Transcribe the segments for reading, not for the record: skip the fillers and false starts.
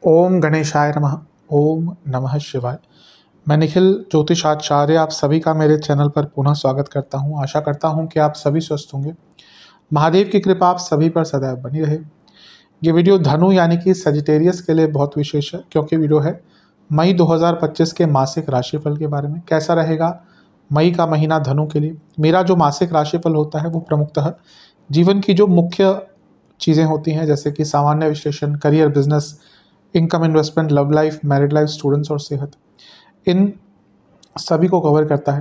ओम गणेशाय नमः। ओम नमः शिवाय। मैं निखिल ज्योतिष आचार्य आप सभी का मेरे चैनल पर पुनः स्वागत करता हूं। आशा करता हूं कि आप सभी स्वस्थ होंगे। महादेव की कृपा आप सभी पर सदैव बनी रहे। ये वीडियो धनु यानी कि सजिटेरियस के लिए बहुत विशेष है, क्योंकि वीडियो है मई 2025 के मासिक राशिफल के बारे में। कैसा रहेगा मई का महीना धनु के लिए। मेरा जो मासिक राशिफल होता है वो प्रमुखतः जीवन की जो मुख्य चीज़ें होती हैं, जैसे कि सामान्य विश्लेषण, career, business, income, investment, love life, married life, students और सेहत, इन सभी को कवर करता है।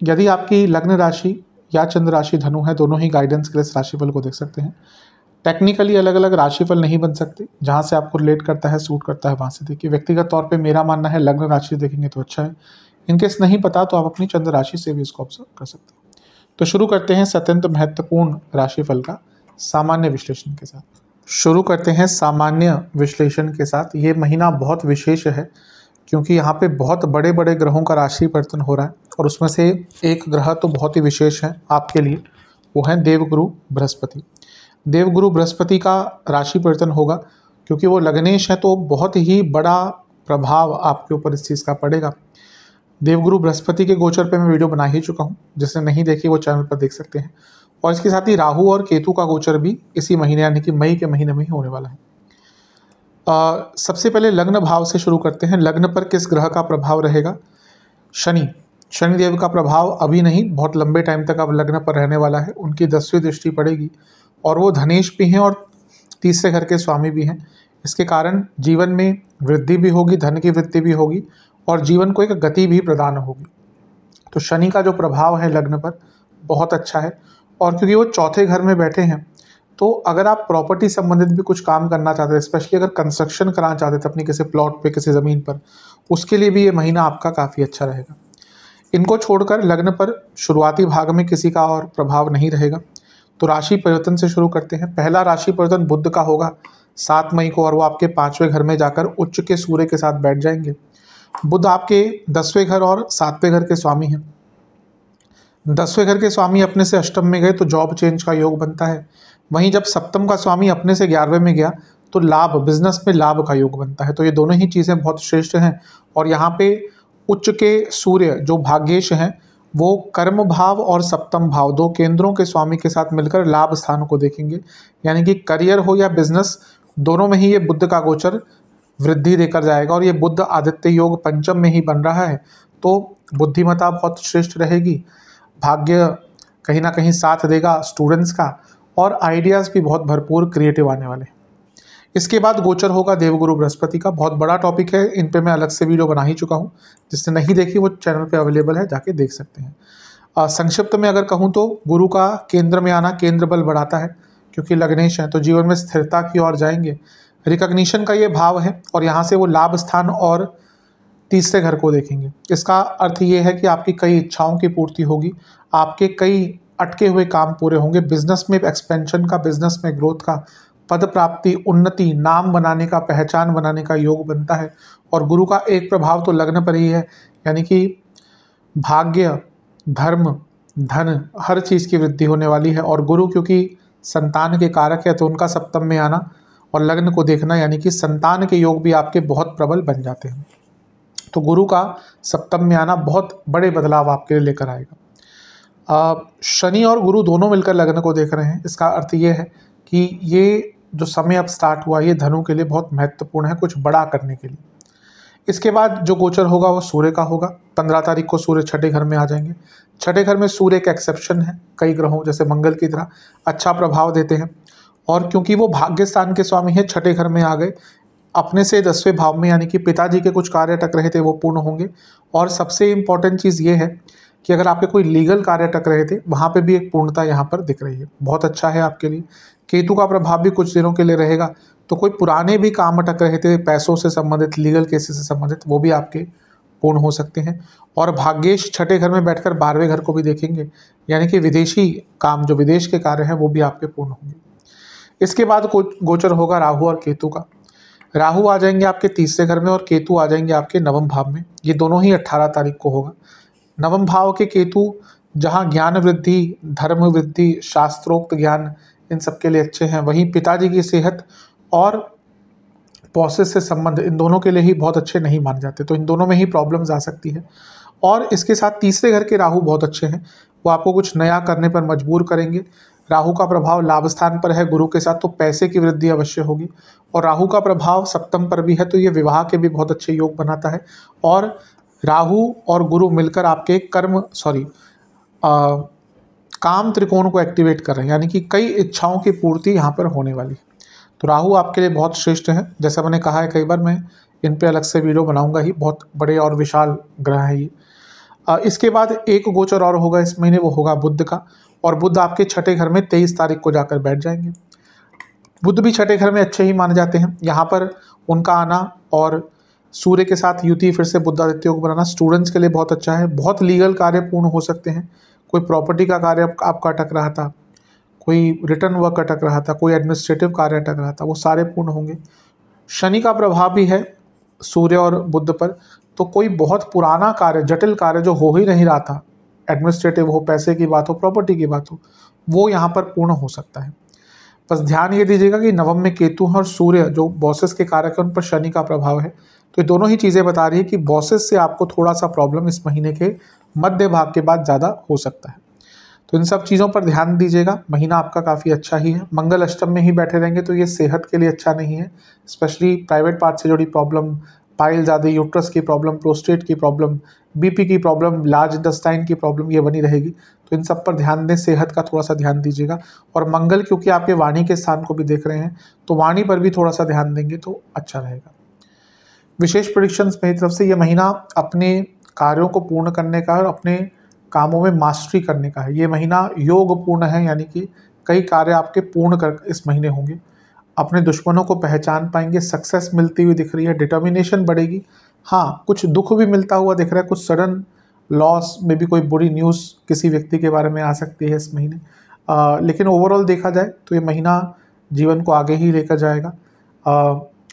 यदि आपकी लग्न राशि या चंद्र राशि धनु है, दोनों ही गाइडेंस के लिए इस राशिफल को देख सकते हैं। टेक्निकली अलग अलग राशिफल नहीं बन सकते, जहाँ से आपको रिलेट करता है, सूट करता है, वहाँ से देखिए। व्यक्तिगत तौर पे मेरा मानना है लग्न राशि देखेंगे तो अच्छा है। इनकेस नहीं पता तो आप अपनी चंद्र राशि से भी इसको ऑब्जर्व कर सकते हैं। तो शुरू करते हैं अत्यंत महत्वपूर्ण राशिफल का सामान्य विश्लेषण के साथ। शुरू करते हैं सामान्य विश्लेषण के साथ। ये महीना बहुत विशेष है, क्योंकि यहाँ पे बहुत बड़े बड़े ग्रहों का राशि परिवर्तन हो रहा है, और उसमें से एक ग्रह तो बहुत ही विशेष है आपके लिए, वो है देवगुरु बृहस्पति। देवगुरु बृहस्पति का राशि परिवर्तन होगा, क्योंकि वो लग्नेश है, तो बहुत ही बड़ा प्रभाव आपके ऊपर इस चीज़ का पड़ेगा। देवगुरु बृहस्पति के गोचर पे मैं वीडियो बना ही चुका हूँ, जिसने नहीं देखी वो चैनल पर देख सकते हैं। और इसके साथ ही राहु और केतु का गोचर भी इसी महीने यानी कि मई के महीने में ही होने वाला है। सबसे पहले लग्न भाव से शुरू करते हैं। लग्न पर किस ग्रह का प्रभाव रहेगा? शनिदेव का प्रभाव अभी नहीं, बहुत लंबे टाइम तक अब लग्न पर रहने वाला है। उनकी 10वीं दृष्टि पड़ेगी, और वो धनेश भी हैं और तीसरे घर के स्वामी भी हैं। इसके कारण जीवन में वृद्धि भी होगी, धन की वृद्धि भी होगी, और जीवन को एक गति भी प्रदान होगी। तो शनि का जो प्रभाव है लग्न पर बहुत अच्छा है। और क्योंकि वो चौथे घर में बैठे हैं, तो अगर आप प्रॉपर्टी संबंधित भी कुछ काम करना चाहते हैं, स्पेशली अगर कंस्ट्रक्शन कराना चाहते थे अपनी किसी प्लॉट पे, किसी ज़मीन पर, उसके लिए भी ये महीना आपका काफ़ी अच्छा रहेगा। इनको छोड़कर लग्न पर शुरुआती भाग में किसी का और प्रभाव नहीं रहेगा। तो राशि परिवर्तन से शुरू करते हैं। पहला राशि परिवर्तन बुध का होगा 7 मई को, और वो आपके 5वें घर में जाकर उच्च के सूर्य के साथ बैठ जाएंगे। बुध आपके 10वें घर और 7वें घर के स्वामी हैं। 10वें घर के स्वामी अपने से अष्टम में गए तो जॉब चेंज का योग बनता है। वहीं जब सप्तम का स्वामी अपने से 11वें में गया तो लाभ, बिजनेस में लाभ का योग बनता है। तो ये दोनों ही चीज़ें बहुत श्रेष्ठ हैं। और यहाँ पे उच्च के सूर्य जो भाग्येश हैं, वो कर्म भाव और सप्तम भाव, दो केंद्रों के स्वामी के साथ मिलकर लाभ स्थान को देखेंगे। यानी कि करियर हो या बिजनेस, दोनों में ही ये बुध का गोचर वृद्धि देकर जाएगा। और ये बुध आदित्य योग पंचम में ही बन रहा है, तो बुद्धिमत्ता बहुत श्रेष्ठ रहेगी। भाग्य कहीं ना कहीं साथ देगा स्टूडेंट्स का, और आइडियाज़ भी बहुत भरपूर क्रिएटिव आने वाले हैं। इसके बाद गोचर होगा देवगुरु बृहस्पति का। बहुत बड़ा टॉपिक है, इन पे मैं अलग से वीडियो बना ही चुका हूँ। जिसने नहीं देखी वो चैनल पे अवेलेबल है, जाके देख सकते हैं। संक्षिप्त में अगर कहूँ तो गुरु का केंद्र में आना केंद्र बल बढ़ाता है, क्योंकि लग्नेश है, तो जीवन में स्थिरता की ओर जाएंगे। रिकग्निशन का ये भाव है, और यहाँ से वो लाभ स्थान और तीसरे घर को देखेंगे। इसका अर्थ ये है कि आपकी कई इच्छाओं की पूर्ति होगी, आपके कई अटके हुए काम पूरे होंगे। बिजनेस में एक्सपेंशन का, बिजनेस में ग्रोथ का, पद प्राप्ति, उन्नति, नाम बनाने का, पहचान बनाने का योग बनता है। और गुरु का एक प्रभाव तो लग्न पर ही है, यानी कि भाग्य, धर्म, धन, हर चीज़ की वृद्धि होने वाली है। और गुरु क्योंकि संतान के कारक है, तो उनका सप्तम में आना और लग्न को देखना, यानी कि संतान के योग भी आपके बहुत प्रबल बन जाते हैं। तो गुरु का सप्तम में आना बहुत बड़े बदलाव आपके लिए लेकर आएगा। शनि और गुरु दोनों मिलकर लग्न को देख रहे हैं। इसका अर्थ ये है कि ये जो समय अब स्टार्ट हुआ, ये धनु के लिए बहुत महत्वपूर्ण है, कुछ बड़ा करने के लिए। इसके बाद जो गोचर होगा वो सूर्य का होगा। 15 तारीख को सूर्य छठे घर में आ जाएंगे। छठे घर में सूर्य एक एक्सेप्शन है, कई ग्रहों जैसे मंगल की तरह अच्छा प्रभाव देते हैं। और क्योंकि वो भाग्य स्थान के स्वामी हैं, छठे घर में आ गए, अपने से 10वें भाव में, यानी कि पिताजी के कुछ कार्य अटक रहे थे वो पूर्ण होंगे। और सबसे इम्पॉर्टेंट चीज़ ये है कि अगर आपके कोई लीगल कार्य अटक रहे थे, वहाँ पे भी एक पूर्णता यहाँ पर दिख रही है, बहुत अच्छा है आपके लिए। केतु का प्रभाव भी कुछ दिनों के लिए रहेगा, तो कोई पुराने भी काम अटक रहे थे पैसों से संबंधित, लीगल केसेस से संबंधित, वो भी आपके पूर्ण हो सकते हैं। और भाग्येश छठे घर में बैठकर 12वें घर को भी देखेंगे, यानी कि विदेशी काम, जो विदेश के कार्य हैं, वो भी आपके पूर्ण होंगे। इसके बाद गोचर होगा राहु और केतु का। राहु आ जाएंगे आपके तीसरे घर में और केतु आ जाएंगे आपके नवम भाव में। ये दोनों ही 18 तारीख को होगा। नवम भाव के केतु जहाँ ज्ञान वृद्धि, धर्म वृद्धि, शास्त्रोक्त ज्ञान इन सब के लिए अच्छे हैं। वहीं पिताजी की सेहत और बॉसेस से संबंध इन दोनों के लिए ही बहुत अच्छे नहीं माने जाते, तो इन दोनों में ही प्रॉब्लम्स आ सकती है। और इसके साथ तीसरे घर के राहु बहुत अच्छे हैं, वो आपको कुछ नया करने पर मजबूर करेंगे। राहु का प्रभाव लाभ स्थान पर है गुरु के साथ, तो पैसे की वृद्धि अवश्य होगी। और राहु का प्रभाव सप्तम पर भी है, तो ये विवाह के भी बहुत अच्छे योग बनाता है। और राहु और गुरु मिलकर आपके काम त्रिकोण को एक्टिवेट कर रहे हैं, यानी कि कई इच्छाओं की पूर्ति यहाँ पर होने वाली है। तो राहु आपके लिए बहुत श्रेष्ठ है। जैसा मैंने कहा है कई बार, मैं इन पे अलग से वीडियो बनाऊंगा ही, बहुत बड़े और विशाल ग्रह है ये। इसके बाद एक गोचर और होगा इस महीने, वो होगा बुध का। और बुध आपके छठे घर में 23 तारीख को जाकर बैठ जाएंगे। बुध भी छठे घर में अच्छे ही माने जाते हैं। यहाँ पर उनका आना और सूर्य के साथ युति, फिर से बुधादित्य योग बनाना स्टूडेंट्स के लिए बहुत अच्छा है। बहुत लीगल कार्य पूर्ण हो सकते हैं। कोई प्रॉपर्टी का कार्य आपका अटक रहा था, कोई रिटर्न वर्क अटक रहा था, कोई एडमिनिस्ट्रेटिव कार्य अटक रहा था, वो सारे पूर्ण होंगे। शनि का प्रभाव भी है सूर्य और बुध पर, तो कोई बहुत पुराना कार्य, जटिल कार्य जो हो ही नहीं रहा था, एडमिनिस्ट्रेटिव हो, पैसे की बात हो, प्रॉपर्टी की बात हो, वो यहाँ पर पूर्ण हो सकता है। बस ध्यान ये दीजिएगा कि नवम में केतु है और सूर्य जो बॉसेस के कारक है, उन पर शनि का प्रभाव है। तो ये दोनों ही चीज़ें बता रही है कि बॉसेस से आपको थोड़ा सा प्रॉब्लम इस महीने के मध्य भाग के बाद ज़्यादा हो सकता है। तो इन सब चीज़ों पर ध्यान दीजिएगा। महीना आपका काफ़ी अच्छा ही है। मंगल अष्टम में ही बैठे रहेंगे तो ये सेहत के लिए अच्छा नहीं है। स्पेशली प्राइवेट पार्ट से जुड़ी प्रॉब्लम, पाइल्स आदि, यूट्रस की प्रॉब्लम, प्रोस्टेट की प्रॉब्लम, बीपी की प्रॉब्लम, लार्ज इंटेस्टाइन की प्रॉब्लम, ये बनी रहेगी। तो इन सब पर ध्यान दें, सेहत का थोड़ा सा ध्यान दीजिएगा। और मंगल क्योंकि आपके वाणी के स्थान को भी देख रहे हैं, तो वाणी पर भी थोड़ा सा ध्यान देंगे तो अच्छा रहेगा। विशेष प्रेडिक्शंस मेरी तरफ से, ये महीना अपने कार्यों को पूर्ण करने का है और अपने कामों में मास्टरी करने का है। ये महीना योग पूर्ण है, यानी कि कई कार्य आपके पूर्ण कर इस महीने होंगे। अपने दुश्मनों को पहचान पाएंगे, सक्सेस मिलती हुई दिख रही है, डिटर्मिनेशन बढ़ेगी। हाँ, कुछ दुख भी मिलता हुआ दिख रहा है, कुछ सडन लॉस में भी कोई बुरी न्यूज़ किसी व्यक्ति के बारे में आ सकती है इस महीने। लेकिन ओवरऑल देखा जाए तो ये महीना जीवन को आगे ही लेकर जाएगा।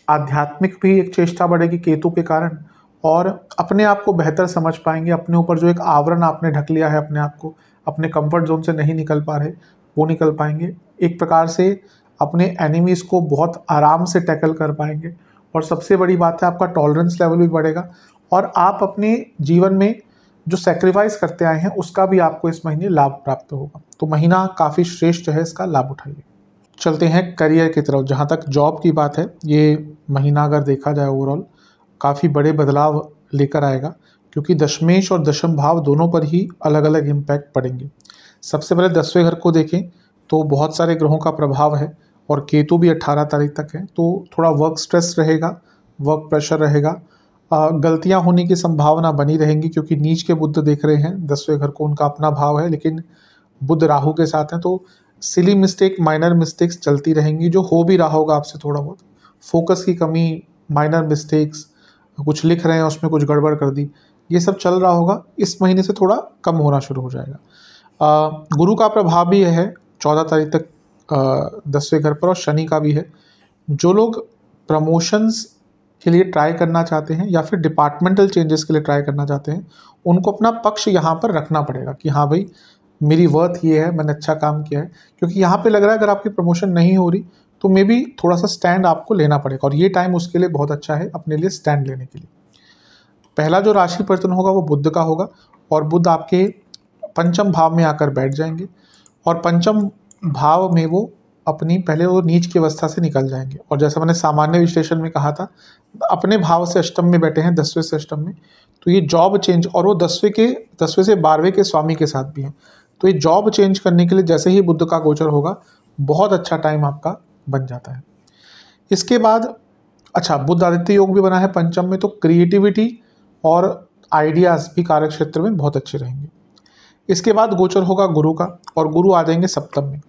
आध्यात्मिक भी एक चेष्टा बढ़ेगी केतु के कारण, और अपने आप को बेहतर समझ पाएंगे। अपने ऊपर जो एक आवरण आपने ढक लिया है, अपने आप को अपने कंफर्ट जोन से नहीं निकल पा रहे, वो निकल पाएंगे। एक प्रकार से अपने एनिमीज़ को बहुत आराम से टैकल कर पाएंगे। और सबसे बड़ी बात है, आपका टॉलरेंस लेवल भी बढ़ेगा और आप अपने जीवन में जो सेक्रीफाइस करते आए हैं उसका भी आपको इस महीने लाभ प्राप्त होगा। तो महीना काफ़ी श्रेष्ठ है, इसका लाभ उठाइए। चलते हैं करियर की तरफ। जहाँ तक जॉब की बात है, ये महीना अगर देखा जाए ओवरऑल काफ़ी बड़े बदलाव लेकर आएगा, क्योंकि दशमेश और दशम भाव दोनों पर ही अलग अलग इम्पैक्ट पड़ेंगे। सबसे पहले 10वें घर को देखें तो बहुत सारे ग्रहों का प्रभाव है और केतु भी 18 तारीख तक है, तो थोड़ा वर्क स्ट्रेस रहेगा, वर्क प्रेशर रहेगा। गलतियां होने की संभावना बनी रहेंगी, क्योंकि नीच के बुध देख रहे हैं 10वें घर को, उनका अपना भाव है, लेकिन बुध राहु के साथ हैं, तो सिली मिस्टेक, माइनर मिस्टेक्स चलती रहेंगी। जो हो भी रहा होगा आपसे थोड़ा बहुत, फोकस की कमी, माइनर मिस्टेक्स, कुछ लिख रहे हैं उसमें कुछ गड़बड़ कर दी, ये सब चल रहा होगा। इस महीने से थोड़ा कम होना शुरू हो जाएगा। गुरु का प्रभाव भी है 14 तारीख तक 10वें घर पर, और शनि का भी है। जो लोग प्रमोशंस के लिए ट्राई करना चाहते हैं या फिर डिपार्टमेंटल चेंजेस के लिए ट्राई करना चाहते हैं, उनको अपना पक्ष यहाँ पर रखना पड़ेगा कि हाँ भाई, मेरी वर्थ ये है, मैंने अच्छा काम किया है। क्योंकि यहाँ पे लग रहा है अगर आपकी प्रमोशन नहीं हो रही तो मे बी थोड़ा सा स्टैंड आपको लेना पड़ेगा, और ये टाइम उसके लिए बहुत अच्छा है अपने लिए स्टैंड लेने के लिए। पहला जो राशि परिवर्तन होगा वो बुध का होगा, और बुध आपके पंचम भाव में आकर बैठ जाएंगे, और पंचम भाव में वो अपनी पहले वो नीच की अवस्था से निकल जाएंगे। और जैसा मैंने सामान्य विश्लेषण में कहा था, अपने भाव से अष्टम में बैठे हैं, 10वें से अष्टम में, तो ये जॉब चेंज, और वो 10वें से 12वें के स्वामी के साथ भी हैं, तो ये जॉब चेंज करने के लिए जैसे ही बुध का गोचर होगा, बहुत अच्छा टाइम आपका बन जाता है। इसके बाद अच्छा, बुध आदित्य योग भी बना है पंचम में, तो क्रिएटिविटी और आइडियाज़ भी कार्य क्षेत्र में बहुत अच्छे रहेंगे। इसके बाद गोचर होगा गुरु का, और गुरु आ जाएंगे सप्तम में।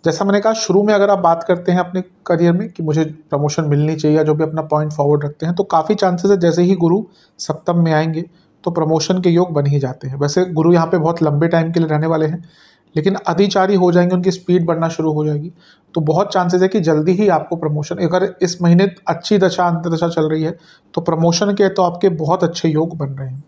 जैसा मैंने कहा शुरू में, अगर आप बात करते हैं अपने करियर में कि मुझे प्रमोशन मिलनी चाहिए, जो भी अपना पॉइंट फॉरवर्ड रखते हैं, तो काफ़ी चांसेस है जैसे ही गुरु सप्तम में आएंगे तो प्रमोशन के योग बन ही जाते हैं। वैसे गुरु यहाँ पे बहुत लंबे टाइम के लिए रहने वाले हैं, लेकिन अतिचारी हो जाएंगे, उनकी स्पीड बढ़ना शुरू हो जाएगी, तो बहुत चांसेस है कि जल्दी ही आपको प्रमोशन, अगर इस महीने अच्छी दशा अंतदशा चल रही है तो प्रमोशन के तो आपके बहुत अच्छे योग बन रहे हैं।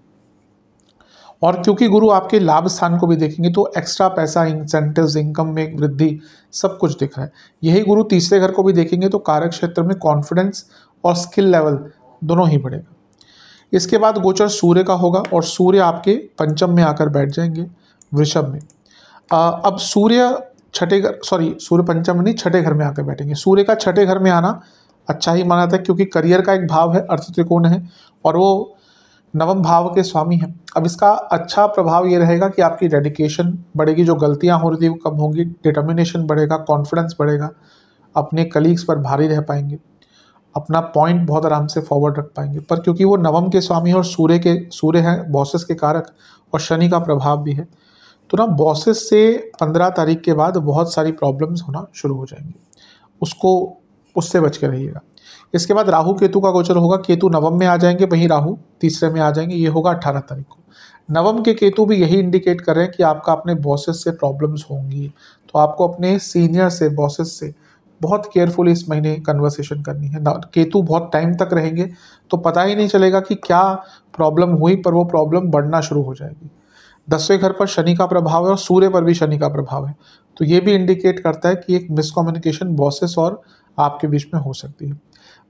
और क्योंकि गुरु आपके लाभ स्थान को भी देखेंगे तो एक्स्ट्रा पैसा, इंसेंटिव्स, इनकम में वृद्धि, सब कुछ दिख रहा है। यही गुरु तीसरे घर को भी देखेंगे तो कार्य क्षेत्र में कॉन्फिडेंस और स्किल लेवल दोनों ही बढ़ेगा। इसके बाद गोचर सूर्य का होगा और सूर्य आपके पंचम में आकर बैठ जाएंगे वृषभ में। अब सूर्य सूर्य पंचम में नहीं, छठे घर में आकर बैठेंगे। सूर्य का छठे घर में आना अच्छा ही माना जाता है क्योंकि करियर का एक भाव है, अर्थ त्रिकोण है और वो नवम भाव के स्वामी हैं। अब इसका अच्छा प्रभाव ये रहेगा कि आपकी डेडिकेशन बढ़ेगी, जो गलतियां हो रही थी वो कम होंगी, डिटर्मिनेशन बढ़ेगा, कॉन्फिडेंस बढ़ेगा, अपने कलीग्स पर भारी रह पाएंगे, अपना पॉइंट बहुत आराम से फॉरवर्ड रख पाएंगे। पर क्योंकि वो नवम के स्वामी है और सूर्य है बॉसेस के कारक और शनि का प्रभाव भी है, तो ना बॉसेस से 15 तारीख के बाद बहुत सारी प्रॉब्लम्स होना शुरू हो जाएंगी, उससे बच के रहिएगा। इसके बाद राहु केतु का गोचर होगा। केतु नवम में आ जाएंगे, वहीं राहु तीसरे में आ जाएंगे। ये होगा 18 तारीख को। नवम के केतु भी यही इंडिकेट कर रहे हैं कि आपका अपने बॉसेस से प्रॉब्लम्स होंगी, तो आपको अपने सीनियर से, बॉसेस से बहुत केयरफुली इस महीने कन्वर्सेशन करनी है। केतु बहुत टाइम तक रहेंगे तो पता ही नहीं चलेगा कि क्या प्रॉब्लम हुई, पर वो प्रॉब्लम बढ़ना शुरू हो जाएगी। 10वें घर पर शनि का प्रभाव है और सूर्य पर भी शनि का प्रभाव है, तो ये भी इंडिकेट करता है कि एक मिसकम्युनिकेशन बॉसेस और आपके बीच में हो सकती है।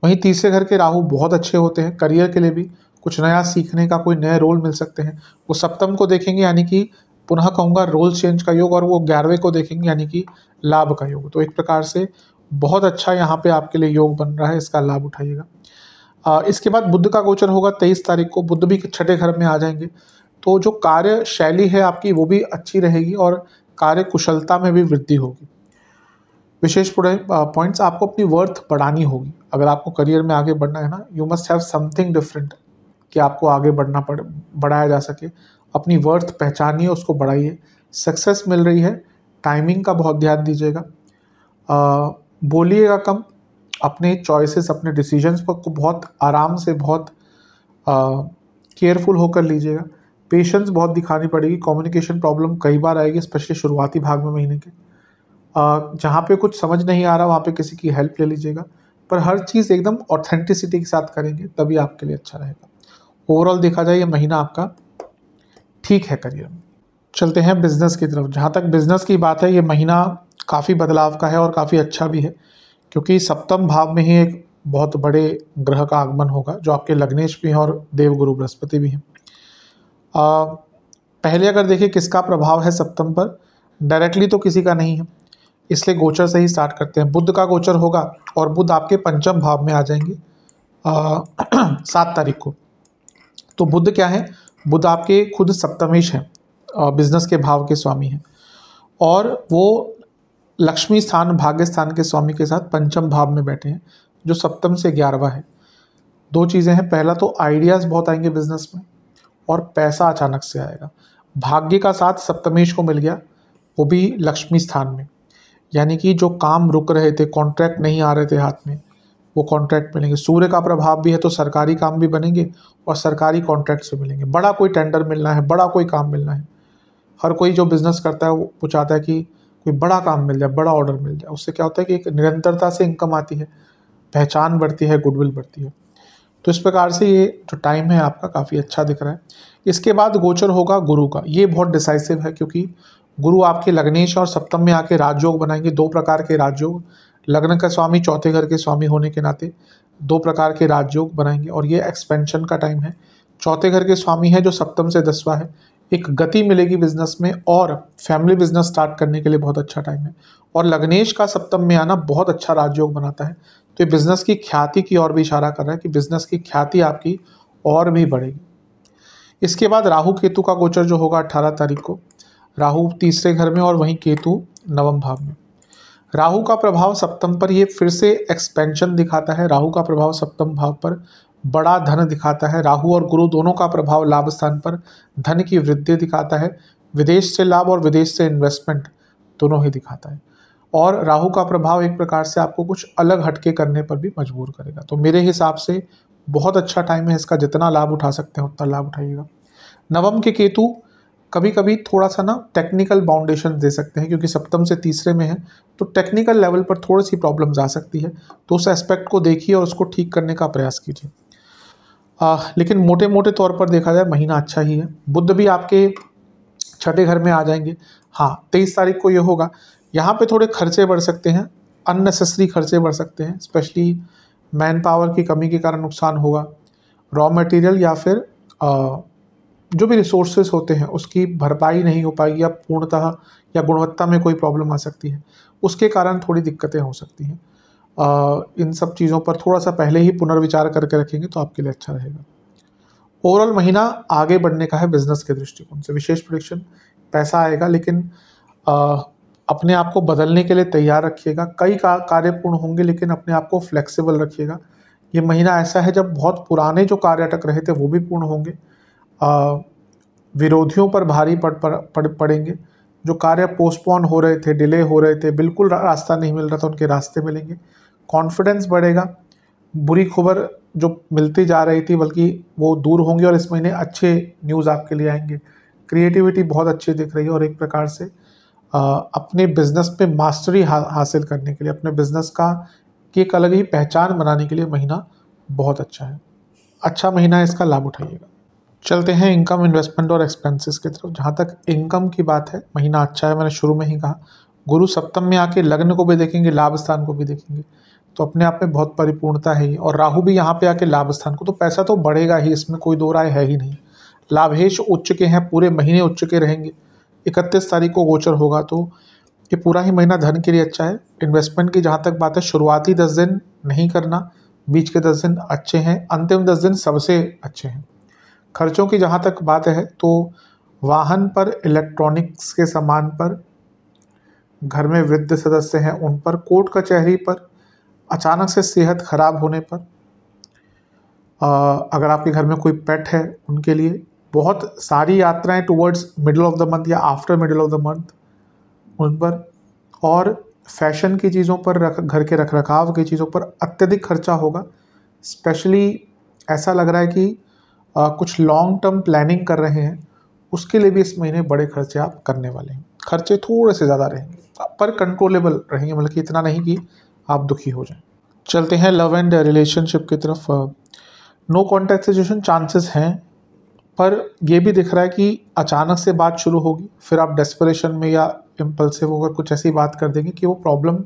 वहीं तीसरे घर के राहु बहुत अच्छे होते हैं, करियर के लिए भी कुछ नया सीखने का, कोई नए रोल मिल सकते हैं। वो सप्तम को देखेंगे यानी कि पुनः कहूँगा रोल चेंज का योग, और वो 11वें को देखेंगे यानी कि लाभ का योग। तो एक प्रकार से बहुत अच्छा यहाँ पे आपके लिए योग बन रहा है, इसका लाभ उठाइएगा। इसके बाद बुध का गोचर होगा 23 तारीख को। बुध भी छठे घर में आ जाएंगे, तो जो कार्य शैली है आपकी वो भी अच्छी रहेगी और कार्य कुशलता में भी वृद्धि होगी। विशेष पॉइंट्स, आपको अपनी वर्थ बढ़ानी होगी। अगर आपको करियर में आगे बढ़ना है ना, you must have something different कि आपको आगे बढ़ाया जा सके। अपनी वर्थ पहचानिए, उसको बढ़ाइए। सक्सेस मिल रही है, टाइमिंग का बहुत ध्यान दीजिएगा, बोलिएगा कम, अपने चॉइसेस, अपने डिसीजंस पर को बहुत आराम से, बहुत केयरफुल होकर लीजिएगा। पेशेंस बहुत दिखानी पड़ेगी। कम्युनिकेशन प्रॉब्लम कई बार आएगी, स्पेशली शुरुआती भाग में महीने के। जहाँ पे कुछ समझ नहीं आ रहा वहाँ पे किसी की हेल्प ले लीजिएगा, पर हर चीज़ एकदम ऑथेंटिसिटी के साथ करेंगे तभी आपके लिए अच्छा रहेगा। ओवरऑल देखा जाए ये महीना आपका ठीक है करियर में। चलते हैं बिजनेस की तरफ। जहाँ तक बिजनेस की बात है, ये महीना काफ़ी बदलाव का है और काफ़ी अच्छा भी है, क्योंकि सप्तम भाव में ही एक बहुत बड़े ग्रह का आगमन होगा जो आपके लग्नेश भी हैं और देवगुरु बृहस्पति भी हैं। पहले अगर देखिए किसका प्रभाव है सप्तम पर, डायरेक्टली तो किसी का नहीं है, इसलिए गोचर से ही स्टार्ट करते हैं। बुध का गोचर होगा और बुध आपके पंचम भाव में आ जाएंगे 7 तारीख को। तो बुध क्या है, बुध आपके खुद सप्तमेश हैं, बिजनेस के भाव के स्वामी हैं, और वो लक्ष्मी स्थान, भाग्य स्थान के स्वामी के साथ पंचम भाव में बैठे हैं, जो सप्तम से 11वां है। दो चीज़ें हैं, पहला तो आइडियाज़ बहुत आएंगे बिजनेस में और पैसा अचानक से आएगा। भाग्य का साथ सप्तमेश को मिल गया, वो भी लक्ष्मी स्थान में, यानी कि जो काम रुक रहे थे, कॉन्ट्रैक्ट नहीं आ रहे थे हाथ में, वो कॉन्ट्रैक्ट मिलेंगे। सूर्य का प्रभाव भी है तो सरकारी काम भी बनेंगे और सरकारी कॉन्ट्रैक्ट से मिलेंगे। बड़ा कोई टेंडर मिलना है, बड़ा कोई काम मिलना है, हर कोई जो बिज़नेस करता है वो चाहता है कि कोई बड़ा काम मिल जाए, बड़ा ऑर्डर मिल जाए। उससे क्या होता है कि एक निरंतरता से इनकम आती है, पहचान बढ़ती है, गुडविल बढ़ती है। तो इस प्रकार से ये जो टाइम है आपका काफ़ी अच्छा दिख रहा है। इसके बाद गोचर होगा गुरु का। ये बहुत डिसाइसिव है क्योंकि गुरु आपके लग्नेश और सप्तम में आके राजयोग बनाएंगे। 2 प्रकार के राजयोग, लग्न का स्वामी चौथे घर के स्वामी होने के नाते 2 प्रकार के राजयोग बनाएंगे और ये एक्सपेंशन का टाइम है। चौथे घर के स्वामी है जो सप्तम से 10वां है, एक गति मिलेगी बिजनेस में और फैमिली बिजनेस स्टार्ट करने के लिए बहुत अच्छा टाइम है। और लग्नेश का सप्तम में आना बहुत अच्छा राजयोग बनाता है, तो ये बिजनेस की ख्याति की ओर भी इशारा कर रहा है कि बिजनेस की ख्याति आपकी और भी बढ़ेगी। इसके बाद राहु केतु का गोचर जो होगा 18 तारीख को, राहु तीसरे घर में और वहीं केतु नवम भाव में। राहु का प्रभाव सप्तम पर, ये फिर से एक्सपेंशन दिखाता है। राहु का प्रभाव सप्तम भाव पर बड़ा धन दिखाता है। राहु और गुरु दोनों का प्रभाव लाभ स्थान पर धन की वृद्धि दिखाता है। विदेश से लाभ और विदेश से इन्वेस्टमेंट दोनों ही दिखाता है। और राहु का प्रभाव एक प्रकार से आपको कुछ अलग हटके करने पर भी मजबूर करेगा। तो मेरे हिसाब से बहुत अच्छा टाइम है, इसका जितना लाभ उठा सकते हैं उतना लाभ उठाइएगा। नवम के केतु कभी कभी थोड़ा सा ना टेक्निकल बाउंडेशन दे सकते हैं, क्योंकि सप्तम से तीसरे में है तो टेक्निकल लेवल पर थोड़ी सी प्रॉब्लम्स आ सकती है, तो उस एस्पेक्ट को देखिए और उसको ठीक करने का प्रयास कीजिए। लेकिन मोटे मोटे तौर पर देखा जाए महीना अच्छा ही है। बुध भी आपके छठे घर में आ जाएंगे। हाँ, 23 तारीख को ये होगा। यहाँ पे थोड़े खर्चे बढ़ सकते हैं, अननेसेसरी खर्चे बढ़ सकते हैं, स्पेशली मैन पावर की कमी के कारण नुकसान होगा। रॉ मटेरियल या फिर जो भी रिसोर्सेज होते हैं उसकी भरपाई नहीं हो पाएगी या पूर्णतः या गुणवत्ता में कोई प्रॉब्लम आ सकती है, उसके कारण थोड़ी दिक्कतें हो सकती हैं। इन सब चीज़ों पर थोड़ा सा पहले ही पुनर्विचार करके रखेंगे तो आपके लिए अच्छा रहेगा। ओवरऑल महीना आगे बढ़ने का है बिजनेस के दृष्टिकोण से। विशेष प्रेडिक्शन, पैसा आएगा लेकिन अपने आप को बदलने के लिए तैयार रखिएगा। कई कार्य पूर्ण होंगे लेकिन अपने आप को फ्लेक्सिबल रखिएगा। ये महीना ऐसा है जब बहुत पुराने जो कार्य अटक रहे थे वो भी पूर्ण होंगे। विरोधियों पर भारी पड़ेंगे। जो कार्य पोस्टपोन हो रहे थे, डिले हो रहे थे, बिल्कुल रास्ता नहीं मिल रहा था, उनके रास्ते मिलेंगे। कॉन्फिडेंस बढ़ेगा। बुरी खबर जो मिलती जा रही थी बल्कि वो दूर होंगी और इस महीने अच्छे न्यूज़ आपके लिए आएंगे। क्रिएटिविटी बहुत अच्छी दिख रही है और एक प्रकार से अपने बिजनेस पे मास्टरी हासिल करने के लिए, अपने बिजनेस की एक अलग ही पहचान बनाने के लिए महीना बहुत अच्छा है। अच्छा महीना है, इसका लाभ उठाइएगा। चलते हैं इनकम, इन्वेस्टमेंट और एक्सपेंसेस की तरफ। जहाँ तक इनकम की बात है, महीना अच्छा है, मैंने शुरू में ही कहा। गुरु सप्तम में आके लग्न को भी देखेंगे, लाभ स्थान को भी देखेंगे, तो अपने आप में बहुत परिपूर्णता है ही। और राहु भी यहाँ पे आके लाभ स्थान को, तो पैसा तो बढ़ेगा ही, इसमें कोई दो राय है ही नहीं। लाभेश उच्च के हैं, पूरे महीने उच्च के रहेंगे। 31 तारीख को गोचर होगा, तो ये पूरा ही महीना धन के लिए अच्छा है। इन्वेस्टमेंट की जहाँ तक बात है, शुरुआती 10 दिन नहीं करना, बीच के 10 दिन अच्छे हैं, अंतिम 10 दिन सबसे अच्छे हैं। खर्चों की जहाँ तक बात है तो वाहन पर, इलेक्ट्रॉनिक्स के सामान पर, घर में वृद्ध सदस्य हैं उन पर, कोर्ट कचहरी पर, अचानक से सेहत खराब होने पर, अगर आपके घर में कोई पेट है उनके लिए, बहुत सारी यात्राएं towards middle of the month या after middle of the month उन पर, और फैशन की चीज़ों पर, घर के रखरखाव की चीज़ों पर अत्यधिक खर्चा होगा। स्पेशली ऐसा लग रहा है कि कुछ लॉन्ग टर्म प्लानिंग कर रहे हैं, उसके लिए भी इस महीने बड़े खर्चे आप करने वाले हैं। खर्चे थोड़े से ज़्यादा रहेंगे पर कंट्रोलेबल रहेंगे, मतलब कि इतना नहीं कि आप दुखी हो जाएं। चलते हैं लव एंड रिलेशनशिप की तरफ। नो कॉन्टैक्ट सिचुएशन चांसेस हैं, पर यह भी दिख रहा है कि अचानक से बात शुरू होगी, फिर आप डेस्परेशन में या इम्पल्सिव होकर कुछ ऐसी बात कर देंगे कि वो प्रॉब्लम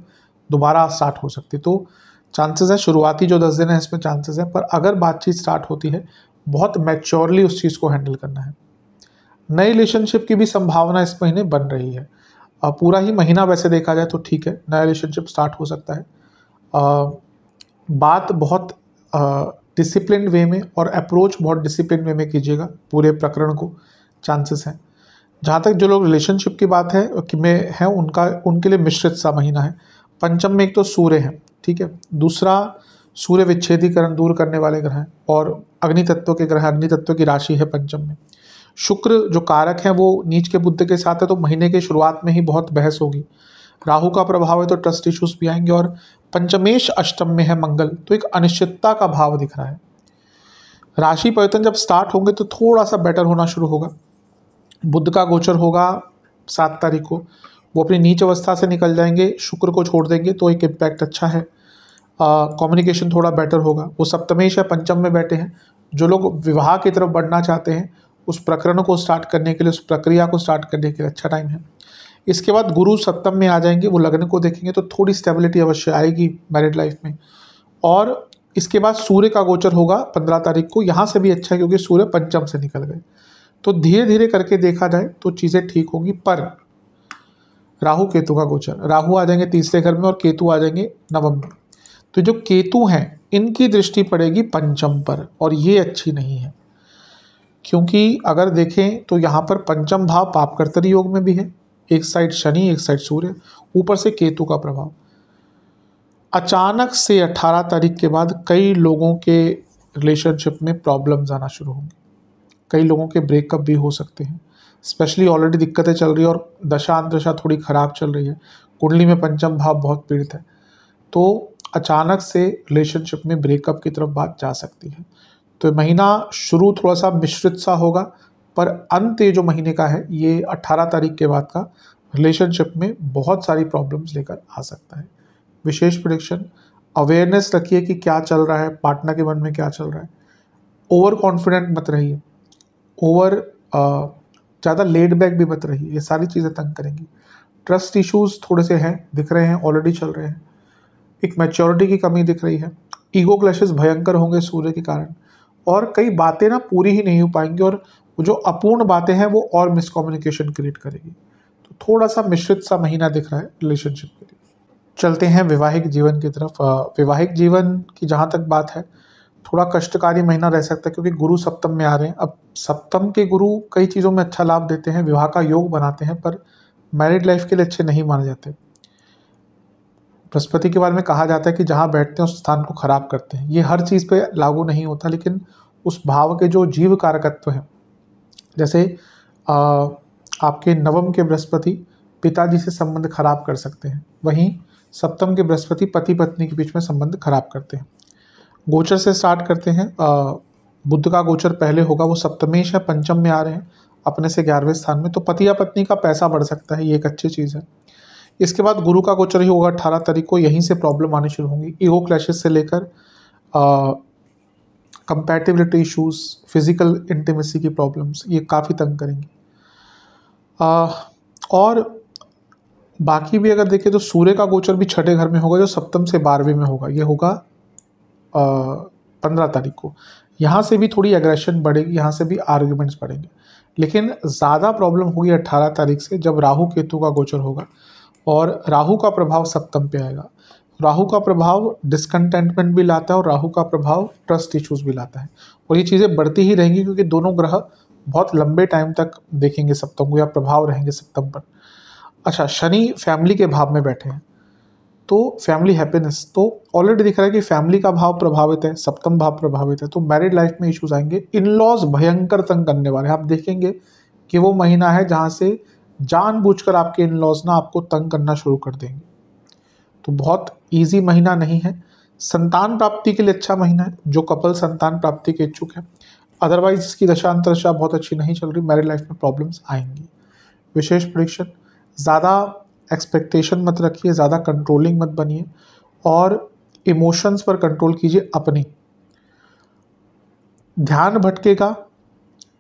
दोबारा स्टार्ट हो सकती है। तो चांसेस है, शुरुआती जो 10 दिन है इसमें चांसेस है, पर अगर बातचीत स्टार्ट होती है बहुत मैच्योरली उस चीज़ को हैंडल करना है। नई रिलेशनशिप की भी संभावना इस महीने बन रही है। पूरा ही महीना वैसे देखा जाए तो ठीक है, नया रिलेशनशिप स्टार्ट हो सकता है। बात बहुत डिसिप्लिन वे में और अप्रोच बहुत डिसिप्लिन वे में कीजिएगा पूरे प्रकरण को, चांसेस हैं। जहाँ तक जो लोग रिलेशनशिप की बात है कि में है उनके लिए मिश्रित सा महीना है। पंचम में एक तो सूर्य है, ठीक है, दूसरा सूर्य विच्छेदीकरण दूर करने वाले ग्रह हैं, और अग्नि तत्व के ग्रह, अग्नि तत्व की राशि है पंचम में। शुक्र जो कारक है वो नीच के बुध के साथ है, तो महीने के शुरुआत में ही बहुत बहस होगी। राहु का प्रभाव है तो ट्रस्ट इश्यूज भी आएंगे, और पंचमेश अष्टम में है मंगल, तो एक अनिश्चितता का भाव दिख रहा है। राशि परिवर्तन जब स्टार्ट होंगे तो थोड़ा सा बेटर होना शुरू होगा। बुध का गोचर होगा 7 तारीख को, वो अपनी नीच अवस्था से निकल जाएंगे, शुक्र को छोड़ देंगे, तो एक इम्पैक्ट अच्छा है। कम्युनिकेशन थोड़ा बेटर होगा। वो सप्तमेश है, पंचम में बैठे हैं। जो लोग विवाह की तरफ बढ़ना चाहते हैं, उस प्रकरण को स्टार्ट करने के लिए, उस प्रक्रिया को स्टार्ट करने के लिए अच्छा टाइम है। इसके बाद गुरु सप्तम में आ जाएंगे, वो लग्न को देखेंगे तो थोड़ी स्टेबिलिटी अवश्य आएगी मैरिड लाइफ में। और इसके बाद सूर्य का गोचर होगा 15 तारीख को, यहाँ से भी अच्छा है क्योंकि सूर्य पंचम से निकल गए। तो धीरे धीरे करके देखा जाए तो चीज़ें ठीक होंगी। पर राहु केतु का गोचर, राहु आ जाएंगे तीसरे घर में और केतु आ जाएंगे नवम में। तो जो केतु हैं इनकी दृष्टि पड़ेगी पंचम पर, और ये अच्छी नहीं है, क्योंकि अगर देखें तो यहाँ पर पंचम भाव पापकर्तरी योग में भी है, एक साइड शनि, एक साइड सूर्य, ऊपर से केतु का प्रभाव। अचानक से 18 तारीख के बाद कई लोगों के रिलेशनशिप में प्रॉब्लम्स आना शुरू होंगे, कई लोगों के ब्रेकअप भी हो सकते हैं। स्पेशली ऑलरेडी दिक्कतें चल रही है और दशा अंतदशा थोड़ी ख़राब चल रही है, कुंडली में पंचम भाव बहुत पीड़ित है, तो अचानक से रिलेशनशिप में ब्रेकअप की तरफ बात जा सकती है। तो महीना शुरू थोड़ा सा मिश्रित सा होगा, पर अंत ये जो महीने का है ये 18 तारीख के बाद का रिलेशनशिप में बहुत सारी प्रॉब्लम्स लेकर आ सकता है। विशेष प्रेडिक्शन, अवेयरनेस रखिए कि क्या चल रहा है, पार्टनर के मन में क्या चल रहा है। ओवर कॉन्फिडेंट मत रहिए, ओवर ज़्यादा लेड बैक भी मत रहिए, ये सारी चीज़ें तंग करेंगी। ट्रस्ट इश्यूज थोड़े से हैं, दिख रहे हैं, ऑलरेडी चल रहे हैं। एक मैच्योरिटी की कमी दिख रही है। ईगो क्लैशेस भयंकर होंगे सूर्य के कारण, और कई बातें ना पूरी ही नहीं हो पाएंगी, और वो जो अपूर्ण बातें हैं वो और मिसकम्युनिकेशन क्रिएट करेगी। तो थोड़ा सा मिश्रित सा महीना दिख रहा है रिलेशनशिप के लिए। चलते हैं वैवाहिक जीवन की तरफ। वैवाहिक जीवन की जहाँ तक बात है, थोड़ा कष्टकारी महीना रह सकता है, क्योंकि गुरु सप्तम में आ रहे हैं। अब सप्तम के गुरु कई चीज़ों में अच्छा लाभ देते हैं, विवाह का योग बनाते हैं, पर मैरिड लाइफ के लिए अच्छे नहीं माने जाते। बृहस्पति के बारे में कहा जाता है कि जहाँ बैठते हैं उस स्थान को खराब करते हैं। ये हर चीज़ पे लागू नहीं होता, लेकिन उस भाव के जो जीव कारकत्व हैं, जैसे आपके नवम के बृहस्पति पिताजी से संबंध खराब कर सकते हैं, वहीं सप्तम के बृहस्पति पति पत्नी के बीच में संबंध खराब करते हैं। गोचर से स्टार्ट करते हैं। बुध का गोचर पहले होगा, वो सप्तमेश है, पंचम में आ रहे हैं अपने से 11वें स्थान में, तो पति या पत्नी का पैसा बढ़ सकता है, ये एक अच्छी चीज़ है। इसके बाद गुरु का गोचर ही होगा 18 तारीख को, यहीं से प्रॉब्लम आनी शुरू होंगी। ईगो क्लैशेस से लेकर कंपैटिबिलिटी इश्यूज, फिजिकल इंटीमेसी की प्रॉब्लम्स, ये काफ़ी तंग करेंगी। और बाकी भी अगर देखें तो सूर्य का गोचर भी छठे घर में होगा, जो सप्तम से 12वें में होगा, ये होगा 15 तारीख को। यहाँ से भी थोड़ी एग्रेशन बढ़ेगी, यहाँ से भी आर्ग्यूमेंट्स बढ़ेंगे, लेकिन ज़्यादा प्रॉब्लम होगी 18 तारीख से, जब राहु केतु का गोचर होगा, और राहु का प्रभाव सप्तम पे आएगा। राहु का प्रभाव डिसकंटेंटमेंट भी लाता है, और राहु का प्रभाव ट्रस्ट इश्यूज भी लाता है, और ये चीज़ें बढ़ती ही रहेंगी, क्योंकि दोनों ग्रह बहुत लंबे टाइम तक देखेंगे सप्तम को, या प्रभाव रहेंगे सप्तम पर। अच्छा, शनि फैमिली के भाव में बैठे हैं, तो फैमिली हैप्पीनेस, तो ऑलरेडी दिख रहा है कि फैमिली का भाव प्रभावित है, सप्तम भाव प्रभावित है, तो मैरिड लाइफ में इश्यूज आएंगे। इन लॉज भयंकर तंग करने वाले हैं। आप देखेंगे कि वो महीना है जहाँ से जानबूझकर आपके इन लॉज ना आपको तंग करना शुरू कर देंगे, तो बहुत इजी महीना नहीं है। संतान प्राप्ति के लिए अच्छा महीना है, जो कपल संतान प्राप्ति के इच्छुक है। अदरवाइज इसकी दशा अंतरदशा बहुत अच्छी नहीं चल रही, मैरिड लाइफ में प्रॉब्लम्स आएंगी। विशेष प्रेडिक्शन, ज़्यादा एक्सपेक्टेशन मत रखिए, ज़्यादा कंट्रोलिंग मत बनिए, और इमोशंस पर कंट्रोल कीजिए अपनी। ध्यान भटकेगा,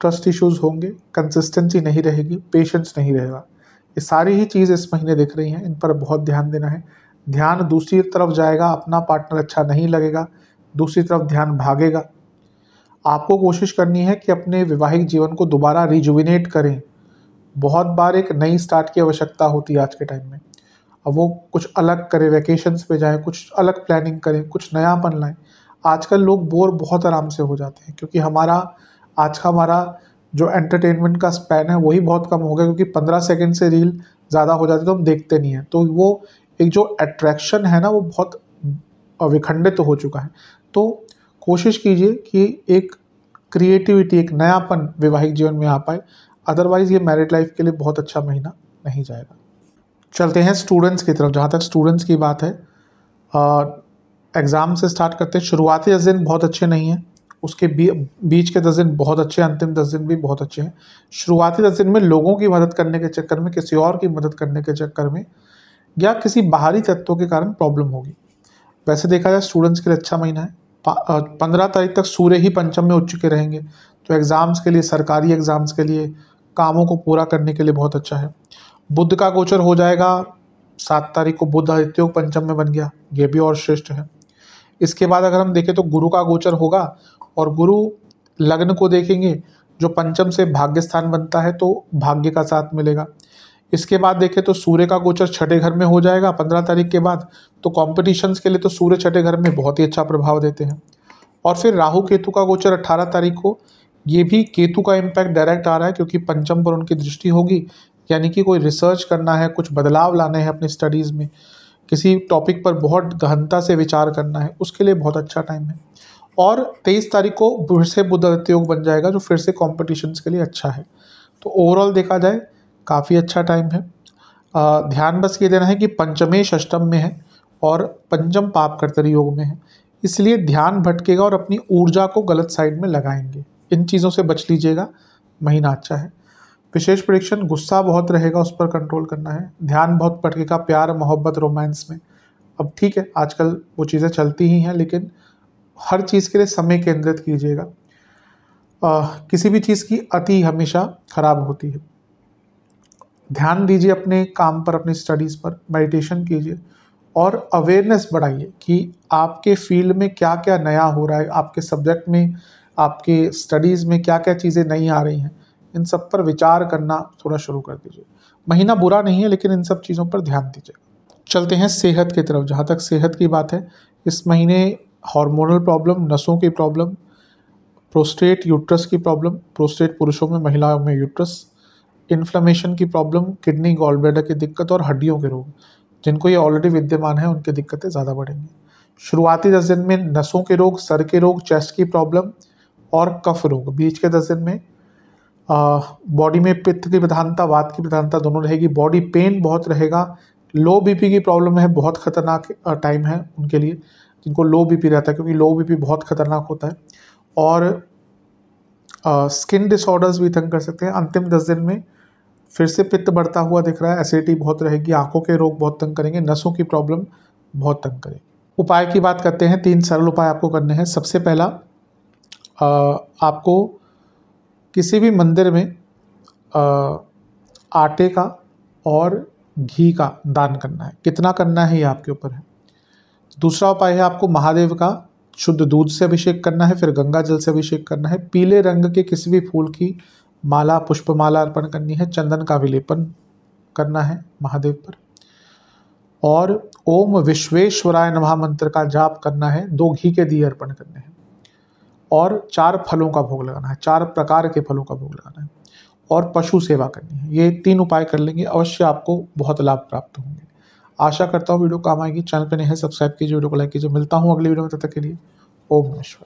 ट्रस्ट इश्यूज होंगे, कंसिस्टेंसी नहीं रहेगी, पेशेंस नहीं रहेगा। ये सारी ही चीज़ इस महीने दिख रही हैं, इन पर बहुत ध्यान देना है। ध्यान दूसरी तरफ जाएगा, अपना पार्टनर अच्छा नहीं लगेगा, दूसरी तरफ ध्यान भागेगा। आपको कोशिश करनी है कि अपने वैवाहिक जीवन को दोबारा रिजुविनेट करें। बहुत बार एक नई स्टार्ट की आवश्यकता होती है आज के टाइम में। अब वो कुछ अलग करें, वैकेशंस पे जाएं, कुछ अलग प्लानिंग करें, कुछ नयापन लाएं। आजकल लोग बोर बहुत आराम से हो जाते हैं, क्योंकि हमारा जो एंटरटेनमेंट का स्पैन है वही बहुत कम हो गया, क्योंकि 15 सेकंड से रील ज़्यादा हो जाती है तो हम देखते नहीं हैं, तो वो एक जो अट्रैक्शन है ना वो बहुत विखंडित हो चुका है। तो कोशिश कीजिए कि एक क्रिएटिविटी, एक नयापन वैवाहिक जीवन में आ पाए, अदरवाइज ये मैरिड लाइफ के लिए बहुत अच्छा महीना नहीं जाएगा। चलते हैं स्टूडेंट्स की तरफ। जहाँ तक स्टूडेंट्स की बात है, एग्ज़ाम से स्टार्ट करते हैं। शुरुआती 10 दिन बहुत अच्छे नहीं हैं, उसके बीच के 10 दिन बहुत अच्छे, अंतिम 10 दिन भी बहुत अच्छे हैं। शुरुआती 10 दिन में लोगों की मदद करने के चक्कर में, किसी और की मदद करने के चक्कर में, या किसी बाहरी तत्वों के कारण प्रॉब्लम होगी। वैसे देखा जाए स्टूडेंट्स के लिए अच्छा महीना है। 15 तारीख तक सूर्य ही पंचम में उच्च के रहेंगे, तो एग्ज़ाम्स के लिए, सरकारी एग्ज़ाम्स के लिए, कामों को पूरा करने के लिए बहुत अच्छा है। बुध का गोचर हो जाएगा 7 तारीख को, बुध आदित्य योग पंचम में बन गया, ये भी और श्रेष्ठ है। इसके बाद अगर हम देखें तो गुरु का गोचर होगा, और गुरु लग्न को देखेंगे, जो पंचम से भाग्य स्थान बनता है, तो भाग्य का साथ मिलेगा। इसके बाद देखें तो सूर्य का गोचर छठे घर में हो जाएगा 15 तारीख के बाद, तो कॉम्पिटिशन्स के लिए तो सूर्य छठे घर में बहुत ही अच्छा प्रभाव देते हैं। और फिर राहु केतु का गोचर 18 तारीख को, ये भी केतु का इम्पैक्ट डायरेक्ट आ रहा है, क्योंकि पंचम पर उनकी दृष्टि होगी, यानी कि कोई रिसर्च करना है, कुछ बदलाव लाने हैं अपनी स्टडीज़ में, किसी टॉपिक पर बहुत गहनता से विचार करना है, उसके लिए बहुत अच्छा टाइम है। और 23 तारीख को फिर से बुध आदित्य योग बन जाएगा, जो फिर से कॉम्पिटिशन्स के लिए अच्छा है। तो ओवरऑल देखा जाए काफ़ी अच्छा टाइम है। ध्यान बस ये देना है कि पंचमेश अष्टम में है, और पंचम पाप कर्तरी योग में है, इसलिए ध्यान भटकेगा और अपनी ऊर्जा को गलत साइड में लगाएंगे। इन चीज़ों से बच लीजिएगा, महीना अच्छा है। विशेष प्रेडिक्शन, गुस्सा बहुत रहेगा, उस पर कंट्रोल करना है। ध्यान बहुत भटकेगा प्यार, मोहब्बत, रोमांस में। अब ठीक है, आजकल वो चीज़ें चलती ही हैं, लेकिन हर चीज़ के लिए समय केंद्रित कीजिएगा। किसी भी चीज़ की अति हमेशा खराब होती है। ध्यान दीजिए अपने काम पर, अपनी स्टडीज़ पर, मेडिटेशन कीजिए और अवेयरनेस बढ़ाइए कि आपके फील्ड में क्या क्या नया हो रहा है, आपके सब्जेक्ट में, आपके स्टडीज़ में क्या क्या चीज़ें नई आ रही हैं, इन सब पर विचार करना थोड़ा शुरू कर दीजिए। महीना बुरा नहीं है, लेकिन इन सब चीज़ों पर ध्यान दीजिए। चलते हैं सेहत की तरफ। जहाँ तक सेहत की बात है, इस महीने हार्मोनल प्रॉब्लम, नसों की प्रॉब्लम, प्रोस्टेट यूट्रस की प्रॉब्लम, प्रोस्टेट पुरुषों में, महिलाओं में यूट्रस, इन्फ्लेमेशन की प्रॉब्लम, किडनी, गॉल ब्लैडर की दिक्कत और हड्डियों के रोग, जिनको ये ऑलरेडी विद्यमान है उनकी दिक्कतें ज़्यादा बढ़ेंगी। शुरुआती 10 दिन में नसों के रोग, सर के रोग, चेस्ट की प्रॉब्लम और कफ रोग। बीच के 10 दिन में बॉडी में पित्त की प्रधानता, वात की प्रधानता दोनों रहेगी। बॉडी पेन बहुत रहेगा। लो बीपी की प्रॉब्लम है, बहुत खतरनाक टाइम है उनके लिए जिनको लो बीपी रहता है, क्योंकि लो बीपी बहुत खतरनाक होता है। और स्किन डिसऑर्डर्स भी तंग कर सकते हैं। अंतिम 10 दिन में फिर से पित्त बढ़ता हुआ दिख रहा है, एसिडिटी बहुत रहेगी, आंखों के रोग बहुत तंग करेंगे, नसों की प्रॉब्लम बहुत तंग करेगी। उपाय की बात करते हैं, 3 सरल उपाय आपको करने हैं। सबसे पहला, आपको किसी भी मंदिर में आटे का और घी का दान करना है। कितना करना है ये आपके ऊपर है। दूसरा उपाय है, आपको महादेव का शुद्ध दूध से अभिषेक करना है, फिर गंगा जल से अभिषेक करना है। पीले रंग के किसी भी फूल की माला, पुष्पमाला अर्पण करनी है। चंदन का विलेपन करना है महादेव पर और ओम विश्वेश्वराय नमः मंत्र का जाप करना है। 2 घी के दिए अर्पण करने हैं और 4 फलों का भोग लगाना है, 4 प्रकार के फलों का भोग लगाना है और पशु सेवा करनी है। ये 3 उपाय कर लेंगे, अवश्य आपको बहुत लाभ प्राप्त होंगे। आशा करता हूँ वीडियो काम आएगी। चैनल पर नए हैं, सब्सक्राइब कीजिए, वीडियो को लाइक कीजिए। मिलता हूँ अगली वीडियो में, तब तक के लिए ओम नमः शिवाय।